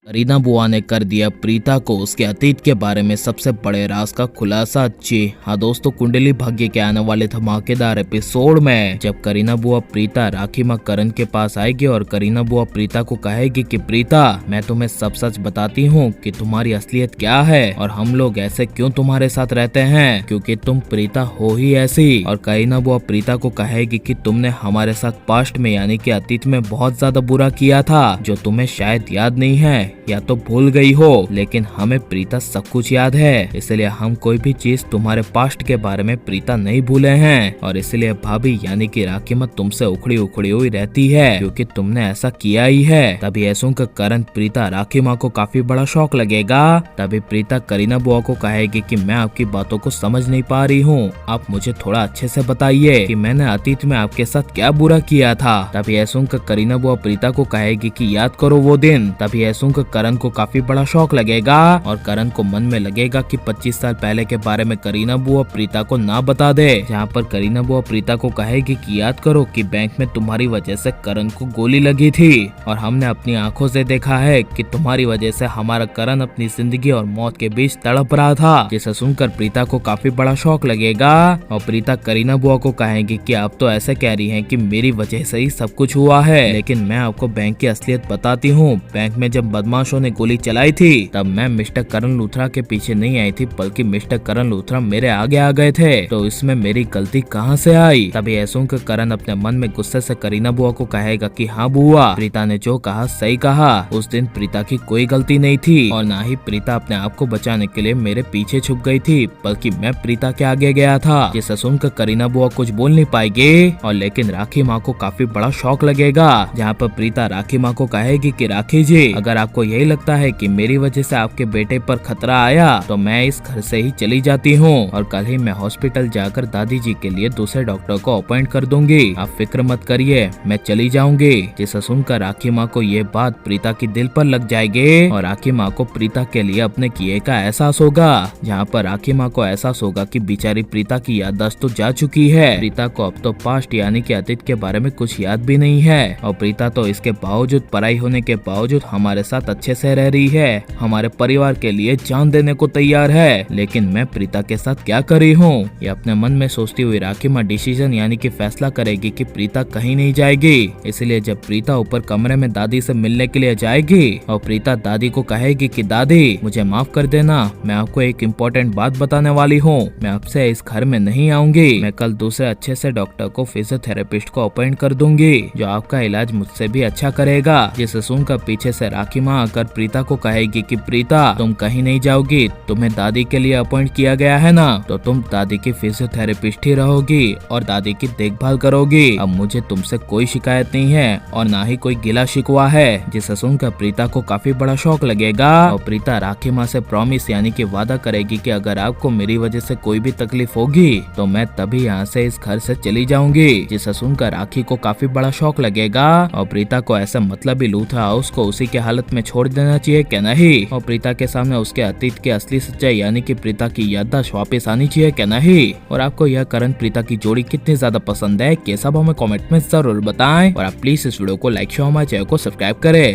करीना बुआ ने कर दिया प्रीता को उसके अतीत के बारे में सबसे बड़े राज का खुलासा। जी हाँ दोस्तों, कुंडली भाग्य के आने वाले धमाकेदार एपिसोड में जब करीना बुआ प्रीता राखी माँ करण के पास आएगी और करीना बुआ प्रीता को कहेगी कि प्रीता, मैं तुम्हें सब सच बताती हूँ कि तुम्हारी असलियत क्या है और हम लोग ऐसे क्यों तुम्हारे साथ रहते हैं, क्योंकि तुम प्रीता हो ही ऐसी। और करीना बुआ प्रीता को कहेगी कि तुमने हमारे साथ पास्ट में यानी कि अतीत में बहुत ज्यादा बुरा किया था, जो तुम्हें शायद याद नहीं है या तो भूल गई हो, लेकिन हमें प्रीता सब कुछ याद है, इसलिए हम कोई भी चीज तुम्हारे पास्ट के बारे में प्रीता नहीं भूले हैं। और इसलिए भाभी यानी कि राखी माँ तुमसे उखड़ी उखड़ी हुई रहती है क्योंकि तुमने ऐसा किया ही है। तभी ऐसों का करण प्रीता राखी माँ को काफी बड़ा शौक लगेगा। तभी प्रीता करीना बुआ को कहेगी कि मैं आपकी बातों को समझ नहीं पा रही हूँ, आप मुझे थोड़ा अच्छे से बताइए कि मैंने अतीत में आपके साथ क्या बुरा किया था। तभी ऐसों का करीना बुआ प्रीता को कहेगी कि याद करो वो दिन। तभी ऐसों का करण को काफी बड़ा शौक लगेगा और करण को मन में लगेगा कि 25 साल पहले के बारे में करीना बुआ प्रीता को ना बता दे, जहाँ पर करीना बुआ प्रीता को कहेगी कि याद करो कि बैंक में तुम्हारी वजह से करण को गोली लगी थी और हमने अपनी आंखों से देखा है कि तुम्हारी वजह से हमारा करण अपनी जिंदगी और मौत के बीच तड़प रहा था। जिसे सुनकर प्रीता को काफी बड़ा शौक लगेगा और प्रीता करीना बुआ को कहेगी कि आप तो ऐसे कह रही हैं कि मेरी वजह से ही सब कुछ हुआ है, लेकिन मैं आपको बैंक की असलियत बताती हूँ। बैंक में जब बदमाशों ने गोली चलाई थी तब मैं मिस्टर करण लूथरा के पीछे नहीं आई थी, बल्कि मिस्टर करण लूथरा मेरे आगे आ गए थे, तो इसमें मेरी गलती कहाँ से आई। तभी ऐसों के करण अपने मन में गुस्से से करीना बुआ को कहेगा कि हाँ बुआ, प्रीता ने जो कहा सही कहा, उस दिन प्रीता की कोई गलती नहीं थी और ना ही प्रीता अपने आप को बचाने के लिए मेरे पीछे छुप गई थी, बल्कि मैं प्रीता के आगे गया था। जिसे सुनकर करीना बुआ कुछ बोल नहीं पाएगी और लेकिन राखी माँ को काफी बड़ा शौक लगेगा, जहाँ पर प्रीता राखी माँ को कहेगी कि राखी जी, अगर आपको यही लगता है कि मेरी वजह से आपके बेटे पर खतरा आया तो मैं इस घर से ही चली जाती हूँ और कल ही मैं हॉस्पिटल जाकर दादी जी के लिए दूसरे डॉक्टर को अपॉइंट कर दूंगी, आप फिक्र मत करिए, मैं चली जाऊंगी। जिसे सुनकर राखी माँ को ये बात प्रीता की दिल पर लग जाएगी और राखी माँ को प्रीता के लिए अपने किए का एहसास होगा, जहाँ पर राखी माँ को एहसास होगा कि बेचारी प्रीता की याददाश्त तो जा चुकी है, प्रीता को अब तो पास्ट यानी कि अतीत के बारे में कुछ याद भी नहीं है और प्रीता तो इसके बावजूद पराई होने के बावजूद हमारे साथ अच्छे से रह रही है, हमारे परिवार के लिए जान देने को तैयार है, लेकिन मैं प्रीता के साथ क्या कर रही हूँ। ये अपने मन में सोचती हुई राखी माँ डिसीजन यानी कि फैसला करेगी कि प्रीता कहीं नहीं जाएगी। इसलिए जब प्रीता ऊपर कमरे में दादी से मिलने के लिए जाएगी और प्रीता दादी को कहेगी कि दादी मुझे माफ कर देना, मैं आपको एक इम्पोर्टेंट बात बताने वाली हूँ, मैं आपसे इस घर में नहीं आऊंगी, मैं कल दूसरे अच्छे से डॉक्टर को फिजियोथेरेपिस्ट को अपॉइंट कर दूंगी जो आपका इलाज मुझसे भी अच्छा करेगा। जिसे सुनकर पीछे से राखी माँ आकर प्रीता को कहेगी कि प्रीता तुम कहीं नहीं जाओगी, तुम्हें दादी के लिए अपॉइंट किया गया है ना, तो तुम दादी की फिजियोथेरेपिस्ट ही रहोगी और दादी की देखभाल करोगी। अब मुझे तुमसे कोई शिकायत नहीं है और ना ही कोई गिला शिकवा है। जिसे सुनकर प्रीता को काफी बड़ा शौक लगेगा और प्रीता राखी माँ से प्रॉमिस यानी कि वादा करेगी कि अगर आपको मेरी वजह से कोई भी तकलीफ होगी तो मैं तभी यहाँ से इस घर से चली जाऊंगी। जिसे सुनकर राखी को काफी बड़ा शौक लगेगा और प्रीता को ऐसा मतलब ही लूथरा हाउस को उसी के हालत में छोड़ देना चाहिए क्या नहीं, और प्रीता के सामने उसके अतीत की असली सच्चाई यानी कि प्रीता की याददाश्त वापस आनी चाहिए क्या नहीं। और आपको यह करण प्रीता की जोड़ी कितनी ज्यादा पसंद है, कैसा हमें कमेंट में जरूर बताएं और आप प्लीज इस वीडियो को लाइक शेयर हमारे चैनल को सब्सक्राइब करें।